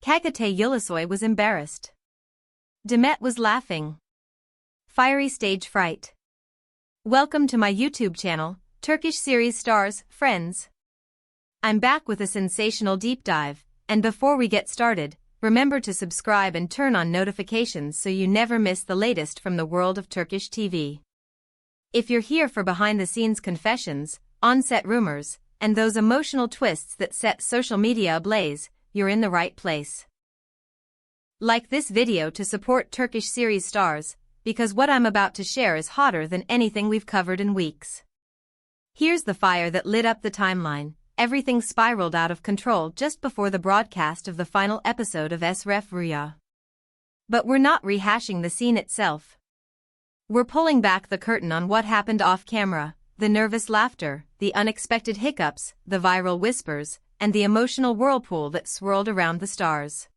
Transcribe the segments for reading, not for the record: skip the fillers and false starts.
Kagate Yulusoy was embarrassed. Demet was laughing. Fiery stage fright. Welcome to my YouTube channel, Turkish series stars, friends. I'm back with a sensational deep dive, and before we get started, remember to subscribe and turn on notifications so you never miss the latest from the world of Turkish TV. If you're here for behind-the-scenes confessions, on-set rumors, and those emotional twists that set social media ablaze, you're in the right place. Like this video to support Turkish series stars, because what I'm about to share is hotter than anything we've covered in weeks. Here's the fire that lit up the timeline. Everything spiraled out of control just before the broadcast of the final episode of Esref Rüya. But we're not rehashing the scene itself. We're pulling back the curtain on what happened off camera, the nervous laughter, the unexpected hiccups, the viral whispers, and the emotional whirlpool that swirled around the stars.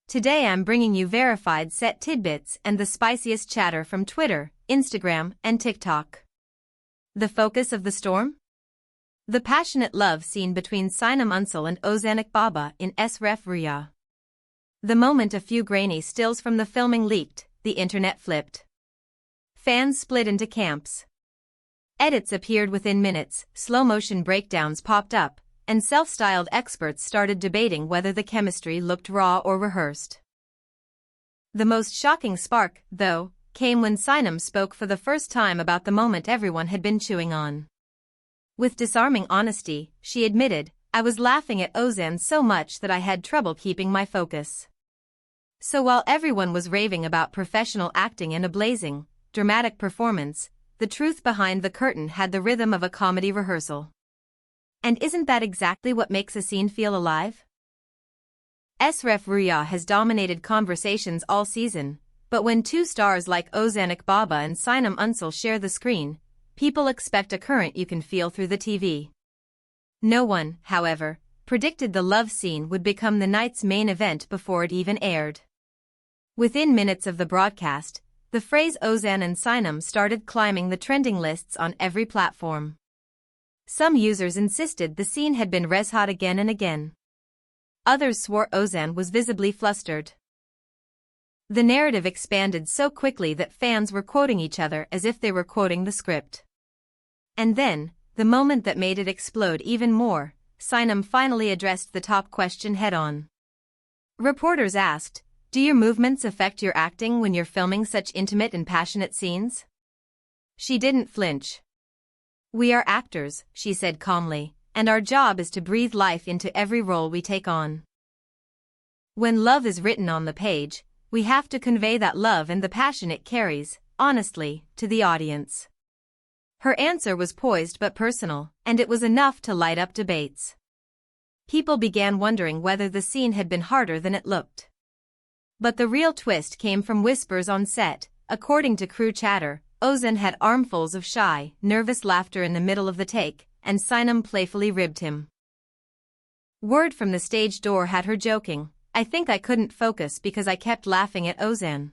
Today I'm bringing you verified set tidbits and the spiciest chatter from Twitter, Instagram, and TikTok. The focus of the storm? The passionate love scene between Sinem Ünsal and Ozan Baba in Esref Rüya. The moment a few grainy stills from the filming leaked, the internet flipped. Fans split into camps. Edits appeared within minutes, slow-motion breakdowns popped up, and self-styled experts started debating whether the chemistry looked raw or rehearsed. The most shocking spark, though, came when Sinem spoke for the first time about the moment everyone had been chewing on. With disarming honesty, she admitted, "I was laughing at Ozan so much that I had trouble keeping my focus." So while everyone was raving about professional acting and a blazing, dramatic performance, the truth behind the curtain had the rhythm of a comedy rehearsal. And isn't that exactly what makes a scene feel alive? Esref Rüya has dominated conversations all season, but when two stars like Ozan Baba and Sinem Ünsal share the screen, people expect a current you can feel through the TV. No one, however, predicted the love scene would become the night's main event before it even aired. Within minutes of the broadcast, the phrase Ozan and Sinem started climbing the trending lists on every platform. Some users insisted the scene had been red-hot again and again. Others swore Ozan was visibly flustered. The narrative expanded so quickly that fans were quoting each other as if they were quoting the script. And then, the moment that made it explode even more, Sinem finally addressed the top question head-on. Reporters asked, "Do your movements affect your acting when you're filming such intimate and passionate scenes?" She didn't flinch. "We are actors," she said calmly, "and our job is to breathe life into every role we take on. When love is written on the page, we have to convey that love and the passion it carries, honestly, to the audience." Her answer was poised but personal, and it was enough to light up debates. People began wondering whether the scene had been harder than it looked. But the real twist came from whispers on set. According to crew chatter, Ozan had armfuls of shy, nervous laughter in the middle of the take, and Sinem playfully ribbed him. Word from the stage door had her joking, "I think I couldn't focus because I kept laughing at Ozan."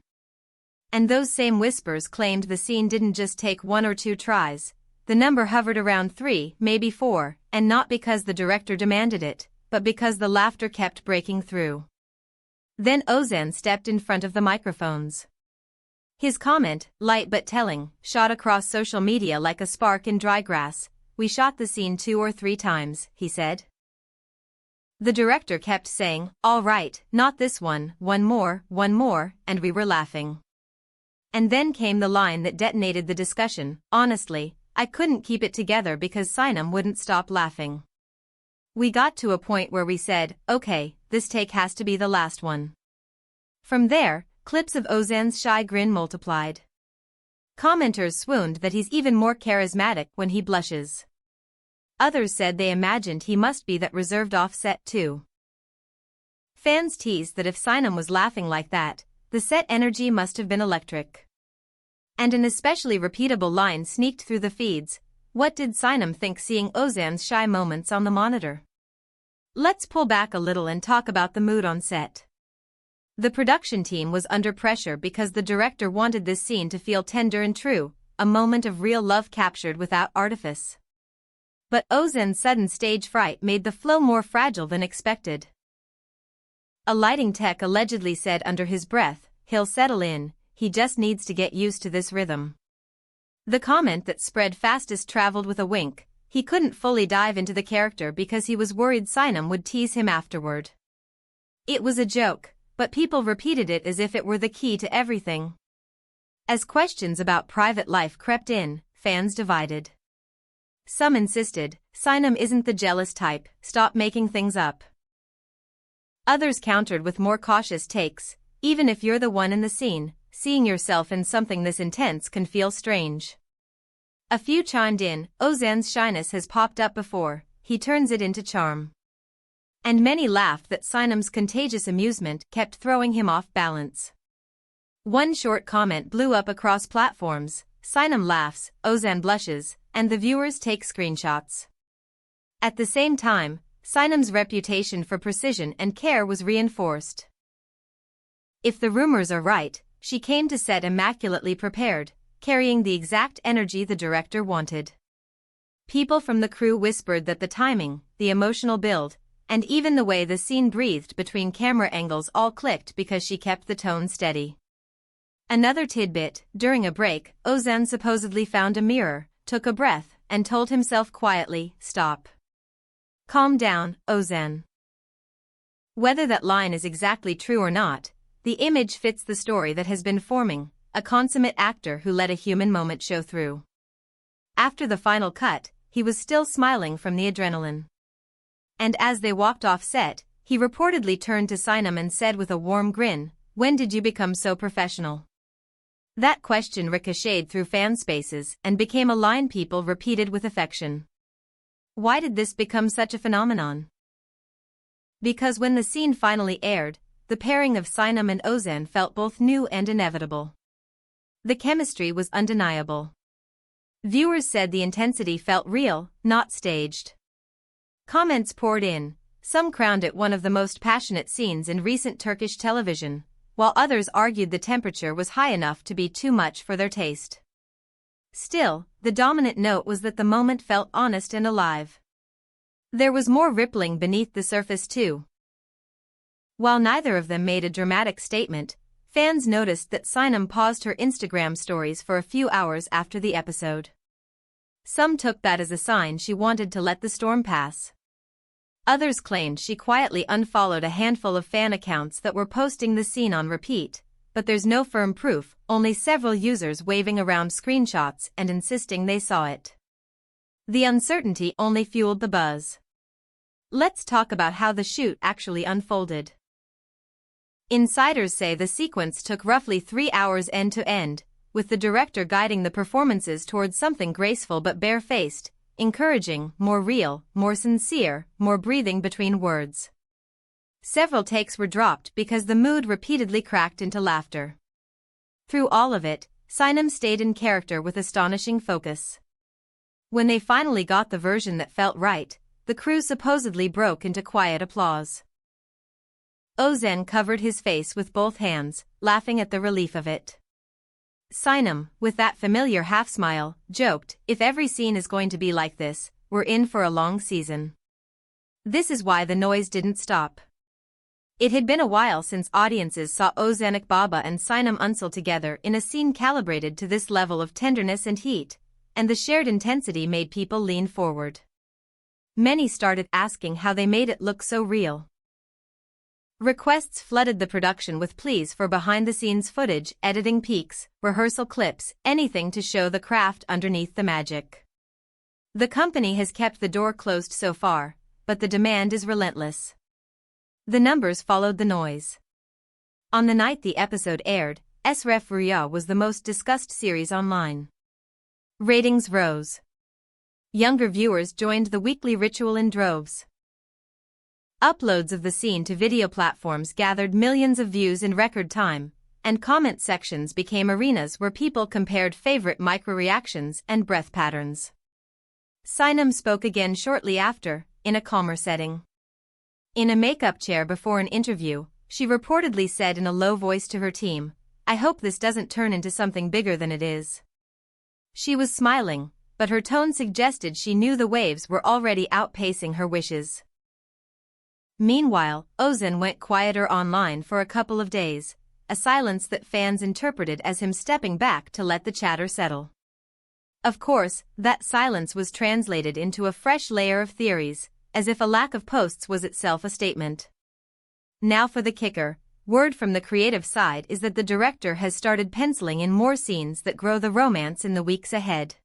And those same whispers claimed the scene didn't just take 1 or 2 tries. The number hovered around 3, maybe 4, and not because the director demanded it, but because the laughter kept breaking through. Then Ozan stepped in front of the microphones. His comment, light but telling, shot across social media like a spark in dry grass. "We shot the scene 2 or 3 times, he said. The director kept saying, 'All right, not this one more, and we were laughing.' And then came the line that detonated the discussion, 'Honestly, I couldn't keep it together because Sinem wouldn't stop laughing. We got to a point where we said, okay, this take has to be the last one.'" From there, clips of Ozan's shy grin multiplied. Commenters swooned that he's even more charismatic when he blushes. Others said they imagined he must be that reserved off-set too. Fans teased that if Sinem was laughing like that, the set energy must have been electric. And an especially repeatable line sneaked through the feeds, "What did Sinem think seeing Ozan's shy moments on the monitor?" Let's pull back a little and talk about the mood on set. The production team was under pressure because the director wanted this scene to feel tender and true, a moment of real love captured without artifice. But Ozan's sudden stage fright made the flow more fragile than expected. A lighting tech allegedly said under his breath, "He'll settle in, he just needs to get used to this rhythm." The comment that spread fastest traveled with a wink. He couldn't fully dive into the character because he was worried Sinem would tease him afterward. It was a joke, but people repeated it as if it were the key to everything. As questions about private life crept in, fans divided. Some insisted, "Sinem isn't the jealous type, stop making things up." Others countered with more cautious takes, "Even if you're the one in the scene, seeing yourself in something this intense can feel strange." A few chimed in, "Ozan's shyness has popped up before, he turns it into charm." And many laughed that Sinem's contagious amusement kept throwing him off balance. One short comment blew up across platforms, "Sinem laughs, Ozan blushes, and the viewers take screenshots." At the same time, Sinem's reputation for precision and care was reinforced. If the rumors are right, she came to set immaculately prepared, carrying the exact energy the director wanted. People from the crew whispered that the timing, the emotional build, and even the way the scene breathed between camera angles all clicked because she kept the tone steady. Another tidbit, during a break, Ozan supposedly found a mirror, took a breath, and told himself quietly, "Stop. Calm down, Ozan." Whether that line is exactly true or not, the image fits the story that has been forming, a consummate actor who let a human moment show through. After the final cut, he was still smiling from the adrenaline. And as they walked off set, he reportedly turned to Sinem and said with a warm grin, "When did you become so professional?" That question ricocheted through fan spaces and became a line people repeated with affection. Why did this become such a phenomenon? Because when the scene finally aired, the pairing of Sinem and Ozan felt both new and inevitable. The chemistry was undeniable. Viewers said the intensity felt real, not staged. Comments poured in. Some crowned it one of the most passionate scenes in recent Turkish television, while others argued the temperature was high enough to be too much for their taste. Still, the dominant note was that the moment felt honest and alive. There was more rippling beneath the surface too. While neither of them made a dramatic statement, fans noticed that Sinem paused her Instagram stories for a few hours after the episode. Some took that as a sign she wanted to let the storm pass. Others claimed she quietly unfollowed a handful of fan accounts that were posting the scene on repeat, but there's no firm proof, only several users waving around screenshots and insisting they saw it. The uncertainty only fueled the buzz. Let's talk about how the shoot actually unfolded. Insiders say the sequence took roughly 3 hours end to end, with the director guiding the performances towards something graceful but bare-faced, encouraging, more real, more sincere, more breathing between words. Several takes were dropped because the mood repeatedly cracked into laughter. Through all of it, Sinem stayed in character with astonishing focus. When they finally got the version that felt right, the crew supposedly broke into quiet applause. Ozan covered his face with both hands, laughing at the relief of it. Sinem, with that familiar half-smile, joked, "If every scene is going to be like this, we're in for a long season." This is why the noise didn't stop. It had been a while since audiences saw Ozan Akbaba and Sinem Ünsal together in a scene calibrated to this level of tenderness and heat, and the shared intensity made people lean forward. Many started asking how they made it look so real. Requests flooded the production with pleas for behind-the-scenes footage, editing peeks, rehearsal clips, anything to show the craft underneath the magic. The company has kept the door closed so far, but the demand is relentless. The numbers followed the noise. On the night the episode aired, Esref Rüya was the most discussed series online. Ratings rose. Younger viewers joined the weekly ritual in droves. Uploads of the scene to video platforms gathered millions of views in record time, and comment sections became arenas where people compared favorite micro-reactions and breath patterns. Sinem spoke again shortly after, in a calmer setting. In a makeup chair before an interview, she reportedly said in a low voice to her team, "I hope this doesn't turn into something bigger than it is." She was smiling, but her tone suggested she knew the waves were already outpacing her wishes. Meanwhile, Ozan went quieter online for a couple of days, a silence that fans interpreted as him stepping back to let the chatter settle. Of course, that silence was translated into a fresh layer of theories, as if a lack of posts was itself a statement. Now for the kicker. Word from the creative side is that the director has started penciling in more scenes that grow the romance in the weeks ahead.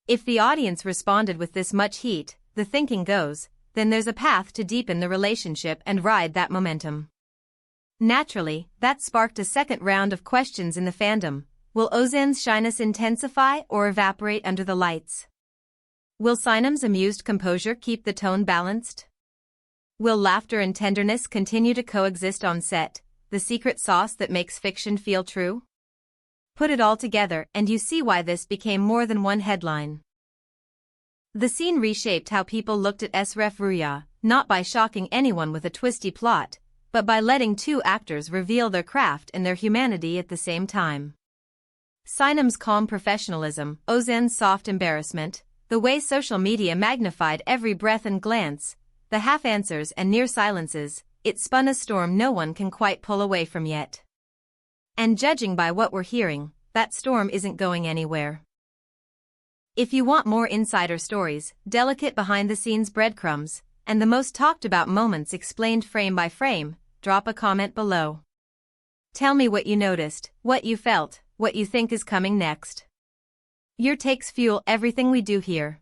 If the audience responded with this much heat, the thinking goes, then there's a path to deepen the relationship and ride that momentum. Naturally, that sparked a second round of questions in the fandom. Will Ozan's shyness intensify or evaporate under the lights? Will Sinem's amused composure keep the tone balanced? Will laughter and tenderness continue to coexist on set, the secret sauce that makes fiction feel true? Put it all together and you see why this became more than one headline. The scene reshaped how people looked at Esref Rüya, not by shocking anyone with a twisty plot, but by letting two actors reveal their craft and their humanity at the same time. Sinem's calm professionalism, Ozan's soft embarrassment, the way social media magnified every breath and glance, the half-answers and near silences, it spun a storm no one can quite pull away from yet. And judging by what we're hearing, that storm isn't going anywhere. If you want more insider stories, delicate behind-the-scenes breadcrumbs, and the most talked-about moments explained frame by frame, drop a comment below. Tell me what you noticed, what you felt, what you think is coming next. Your takes fuel everything we do here.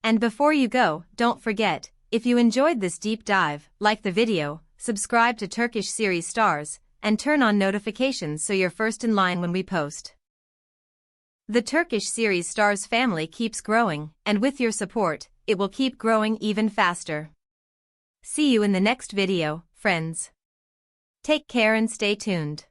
And before you go, don't forget, if you enjoyed this deep dive, like the video, subscribe to Turkish Series Stars, and turn on notifications so you're first in line when we post. The Turkish Series Stars family keeps growing, and with your support, it will keep growing even faster. See you in the next video, friends. Take care and stay tuned.